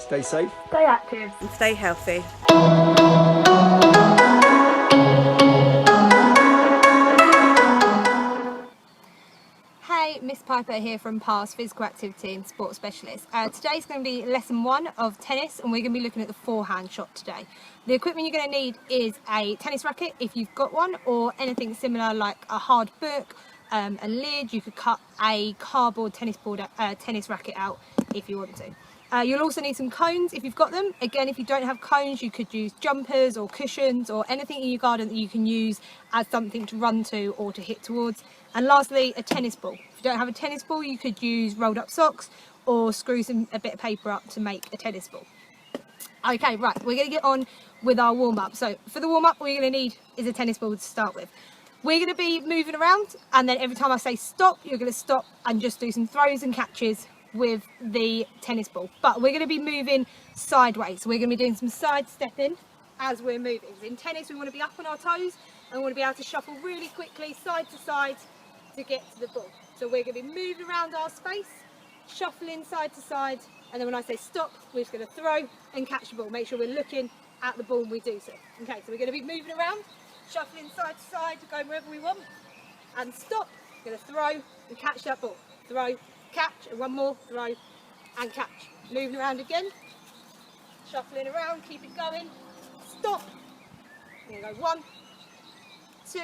Stay safe. Stay active. And stay healthy. Hey, Miss Piper here from PAS Physical Activity and Sports Specialist. Today's going to be lesson 1 of tennis, and we're going to be looking at the forehand shot today. The equipment you're going to need is a tennis racket if you've got one, or anything similar like a hard book, a lid. You could cut a cardboard tennis racket out if you want to. You'll also need some cones if you've got them. Again, if you don't have cones, you could use jumpers or cushions or anything in your garden that you can use as something to run to or to hit towards. And lastly, a tennis ball. If you don't have a tennis ball, you could use rolled up socks or screw a bit of paper up to make a tennis ball. Okay, right, we're going to get on with our warm-up. So for the warm-up, what you're going to need is a tennis ball to start with. We're going to be moving around, and then every time I say stop, you're going to stop and just do some throws and catches with the tennis ball. But we're going to be moving sideways. So we're going to be doing some side stepping as we're moving. In tennis, we want to be up on our toes and we want to be able to shuffle really quickly side to side to get to the ball. So we're going to be moving around our space, shuffling side to side, and then when I say stop, we're just going to throw and catch the ball. Make sure we're looking at the ball when we do so. Okay, so we're going to be moving around, shuffling side to side, going wherever we want, and stop. We're going to throw and catch that ball. Throw, catch, and one more, throw and catch. Moving around again, shuffling around, keep it going, stop. We're going to go 1, 2,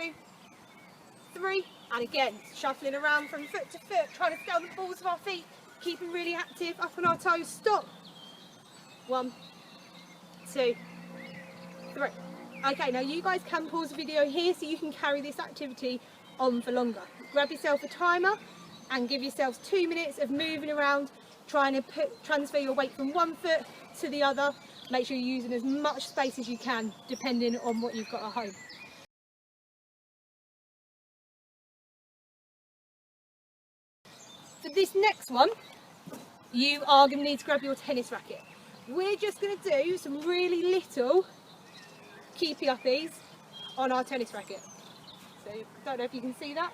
3, and again, shuffling around from foot to foot, trying to stay on the balls of our feet, keeping really active, up on our toes, stop. 1, 2, 3. Okay, now you guys can pause the video here so you can carry this activity on for longer. Grab yourself a timer and give yourselves 2 minutes of moving around, trying to transfer your weight from one foot to the other. Make sure you're using as much space as you can, depending on what you've got at home. For this next one, you are going to need to grab your tennis racket. We're just going to do some really little keepy uppies on our tennis racket. So I don't know if you can see that.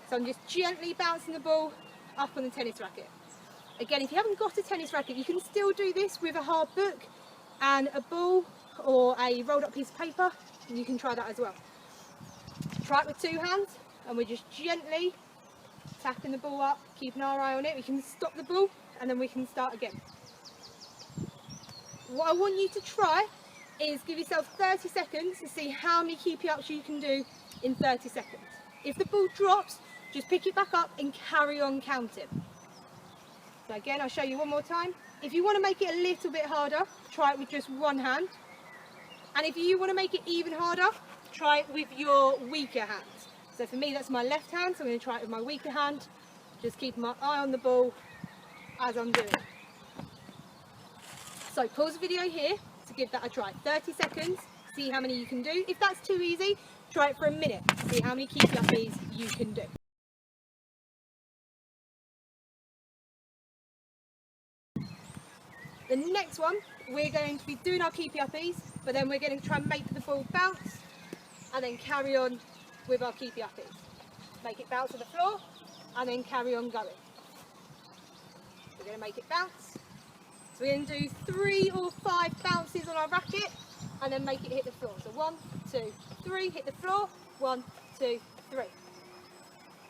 So I'm just gently bouncing the ball up on the tennis racket. Again, if you haven't got a tennis racket, you can still do this with a hard book and a ball or a rolled up piece of paper. You can try that as well. Try it with 2 hands, and we're just gently tapping the ball up, keeping our eye on it. We can stop the ball and then we can start again. What I want you to try is give yourself 30 seconds to see how many keepy ups you can do in 30 seconds. If the ball drops, just pick it back up and carry on counting. So again, I'll show you one more time. If you want to make it a little bit harder, try it with just 1 hand. And if you want to make it even harder, try it with your weaker hand. So for me, that's my left hand, so I'm going to try it with my weaker hand. Just keeping my eye on the ball as I'm doing it. So pause the video here to give that a try. 30 seconds, see how many you can do. If that's too easy, try it for a minute to see how many keepy uppies you can do. The next one, we're going to be doing our keepy uppies, but then we're going to try and make the ball bounce and then carry on with our keepy uppies. Make it bounce on the floor and then carry on going. We're going to make it bounce. So we're going to do 3 or 5 bounces on our racket and then make it hit the floor. So 1, 2, 3, hit the floor, 1, 2, 3.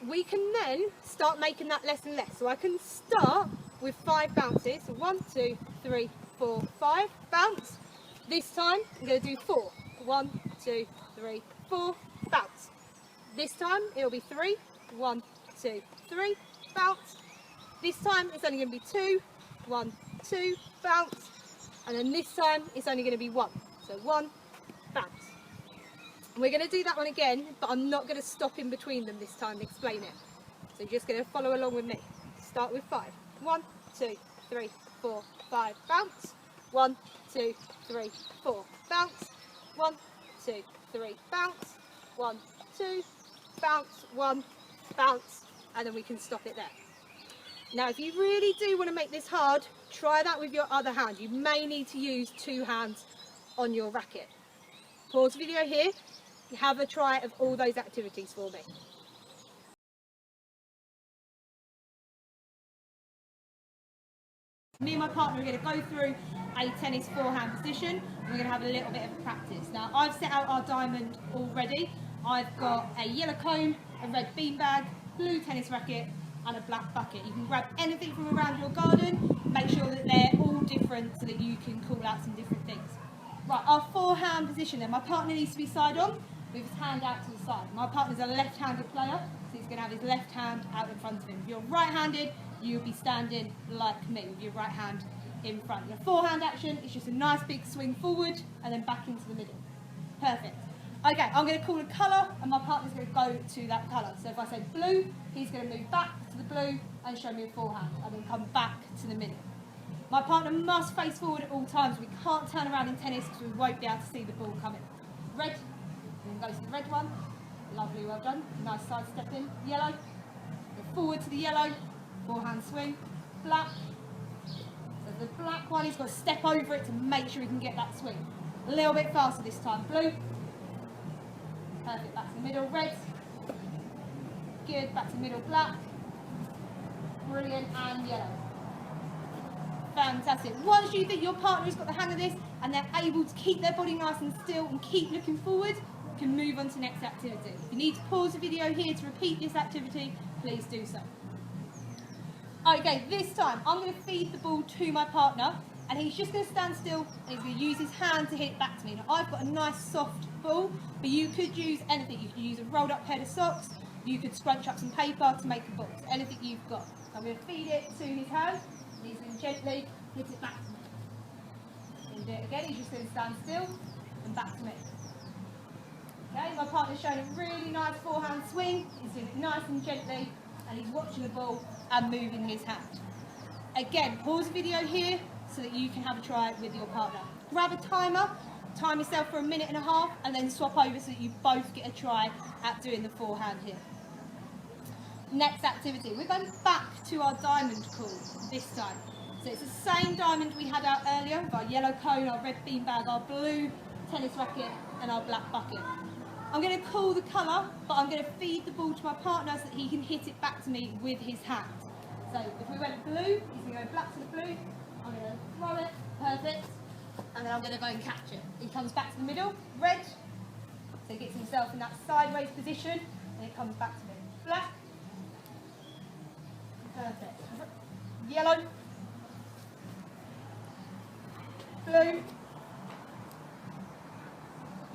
We can then start making that less and less. So I can start with 5 bounces. So 1, 2, 3, 4, 5, bounce. This time I'm going to do 4. 1, 2, 3, 4, bounce. This time it'll be 3. 1, 2, 3, bounce. This time it's only going to be 2. 1, 2, bounce. And then this time it's only going to be 1. So 1, bounce. We're going to do that one again, but I'm not going to stop in between them this time and explain it. So you're just going to follow along with me. Start with 5. 1, 2, 3, 4, 5, bounce. 1, 2, 3, 4, bounce. 1, 2, 3, bounce. 1, 2, bounce. 1, bounce. And then we can stop it there. Now, if you really do want to make this hard, try that with your other hand. You may need to use 2 hands on your racket. Pause the video here. Have a try of all those activities for me. Me and my partner are going to go through a tennis forehand position. We're going to have a little bit of practice. Now, I've set out our diamond already. I've got a yellow cone, a red beanbag, blue tennis racket, and a black bucket. You can grab anything from around your garden. Make sure that they're all different so that you can call out some different things. Right, our forehand position then. My partner needs to be side on with his hand out to the side. My partner's a left-handed player, so he's going to have his left hand out in front of him. If you're right-handed, you'll be standing like me with your right hand in front. The forehand action is just a nice big swing forward and then back into the middle. Perfect. Okay, I'm going to call a colour and my partner's going to go to that colour. So if I say blue, he's going to move back to the blue and show me a forehand and then come back to the middle. My partner must face forward at all times. We can't turn around in tennis because we won't be able to see the ball coming. Red, then go to the red one. Lovely, well done. Nice side step in. Yellow, go forward to the yellow. Forehand swing. Black. So the black one, he's got to step over it to make sure he can get that swing. A little bit faster this time. Blue. Perfect, back to the middle. Red. Good, back to the middle. Black. Brilliant, and yellow. Fantastic. Once you think your partner has got the hang of this and they're able to keep their body nice and still and keep looking forward, you can move on to the next activity. If you need to pause the video here to repeat this activity, please do so. Okay, this time I'm going to feed the ball to my partner and he's just going to stand still and he's going to use his hand to hit it back to me. Now I've got a nice soft ball, but you could use anything. You could use a rolled up pair of socks, you could scrunch up some paper to make a ball, so anything you've got. So I'm going to feed it to his hand. He's going to gently hit it back to me. He'll do it again, he's just going to stand still and back to me. Okay, my partner's showing a really nice forehand swing. He's doing it nice and gently and he's watching the ball and moving his hand. Again, pause the video here so that you can have a try with your partner. Grab a timer, time yourself for 1.5 minutes and then swap over so that you both get a try at doing the forehand here. Next activity, we're going back to our diamond call this time. So it's the same diamond we had out earlier with our yellow cone, our red beanbag, our blue tennis racket and our black bucket. I'm going to call the colour, but I'm going to feed the ball to my partner so that he can hit it back to me with his hand. So if we went blue, he's going to go black to the blue, I'm going to throw it, perfect, and then I'm going to go and catch it. He comes back to the middle, red, so he gets himself in that sideways position and it comes back to me. Black, perfect. Yellow, blue,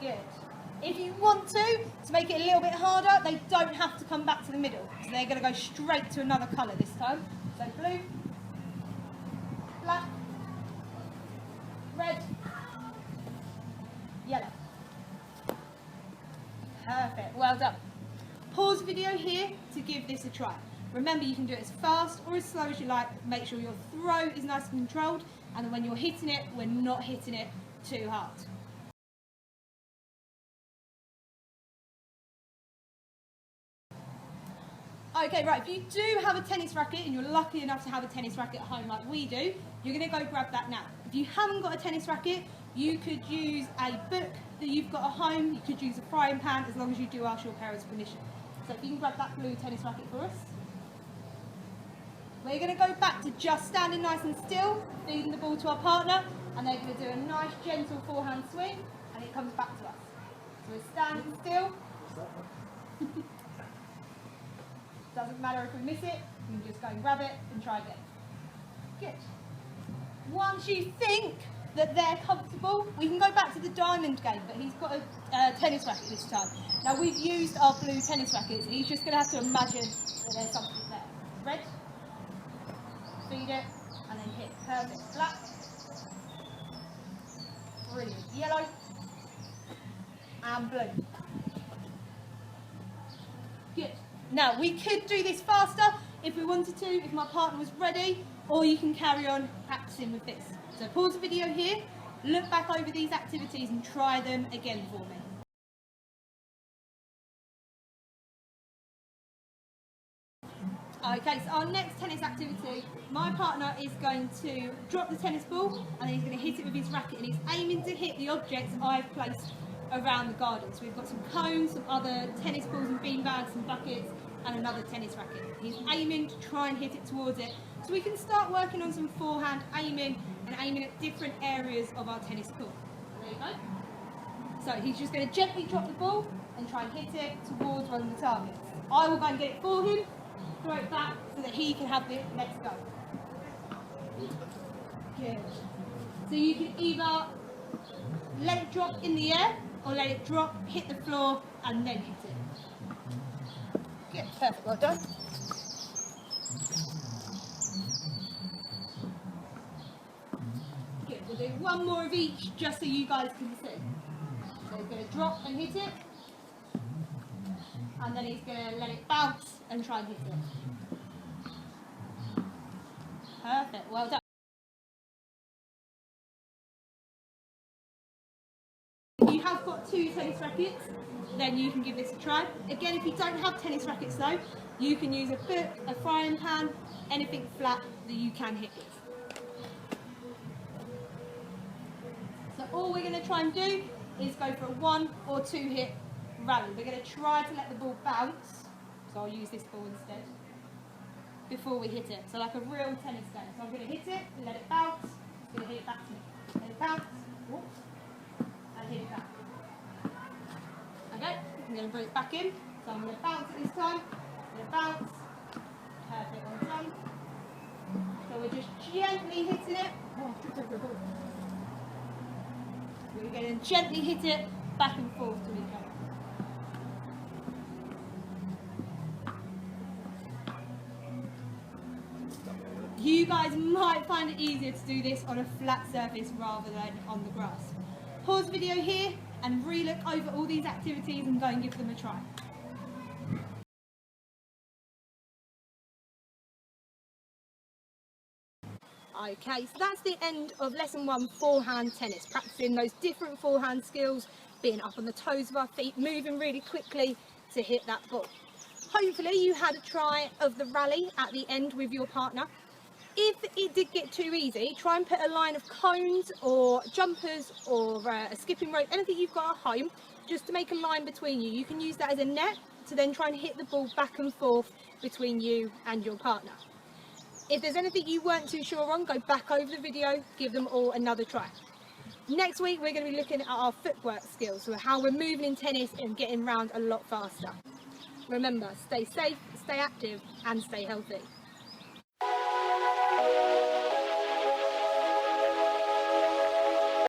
good. If you want to make it a little bit harder, they don't have to come back to the middle. So they're going to go straight to another colour this time. So blue, black, red, yellow. Perfect, well done. Pause the video here to give this a try. Remember, you can do it as fast or as slow as you like. Make sure your throw is nice and controlled, and then when you're hitting it, we're not hitting it too hard. Okay, right, if you do have a tennis racket and you're lucky enough to have a tennis racket at home like we do, you're going to go grab that now. If you haven't got a tennis racket, you could use a book that you've got at home, you could use a frying pan, as long as you do ask your parents' permission. So if you can grab that blue tennis racket for us. We're going to go back to just standing nice and still, feeding the ball to our partner, and they're going to do a nice gentle forehand swing, and it comes back to us. So we're standing still. Doesn't matter if we miss it, you can just go and grab it and try again. Good. Once you think that they're comfortable, we can go back to the diamond game, but he's got a tennis racket this time. Now we've used our blue tennis rackets, and he's just going to have to imagine that there's something there. Red, feed it, and then hit. Perfect. Black, brilliant. Yellow, and blue. Good. Now, we could do this faster if we wanted to, if my partner was ready, or you can carry on practicing with this. So pause the video here, look back over these activities and try them again for me. Okay, so our next tennis activity, my partner is going to drop the tennis ball and then he's going to hit it with his racket, and he's aiming to hit the objects I've placed around the garden. So we've got some cones, some other tennis balls and beanbags, some buckets, and another tennis racket. He's aiming to try and hit it towards it So we can start working on some forehand aiming and aiming at different areas of our tennis court. There you go. So he's just going to gently drop the ball and try and hit it towards one of the targets. I will go and get it for him, throw it back so that he can have the next go. Good. So you can either let it drop in the air or let it drop, hit the floor and then hit it. Good, perfect, well done. Good, we'll do one more of each just so you guys can see. So he's going to drop and hit it, and then he's going to let it bounce and try and hit it. Perfect, well done. If you have got 2 tennis rackets, then you can give this a try. Again, if you don't have tennis rackets though, you can use a book, a frying pan, anything flat that you can hit with. So all we're going to try and do is go for a 1 or 2 hit rally. We're going to try to let the ball bounce, so I'll use this ball instead, before we hit it. So like a real tennis game. So I'm going to hit it, let it bounce, I'm going to hit it back to me. Let it bounce, whoops, and hit it back. Okay, I'm going to bring it back in. So I'm going to bounce it this time, I'm going to bounce, perfect, well done. So we're just gently hitting it. Oh, I've tripped over the ball. We're going to gently hit it back and forth till we go. You guys might find it easier to do this on a flat surface rather than on the grass. Pause the video here and re-look over all these activities and go and give them a try. Okay, so that's the end of lesson 1, forehand tennis, practicing those different forehand skills, being up on the toes of our feet, moving really quickly to hit that ball. Hopefully you had a try of the rally at the end with your partner. If it did get too easy, try and put a line of cones or jumpers or a skipping rope, anything you've got at home, just to make a line between you. You can use that as a net to then try and hit the ball back and forth between you and your partner. If there's anything you weren't too sure on, go back over the video, give them all another try. Next week we're going to be looking at our footwork skills, so how we're moving in tennis and getting round a lot faster. Remember, stay safe, stay active and stay healthy.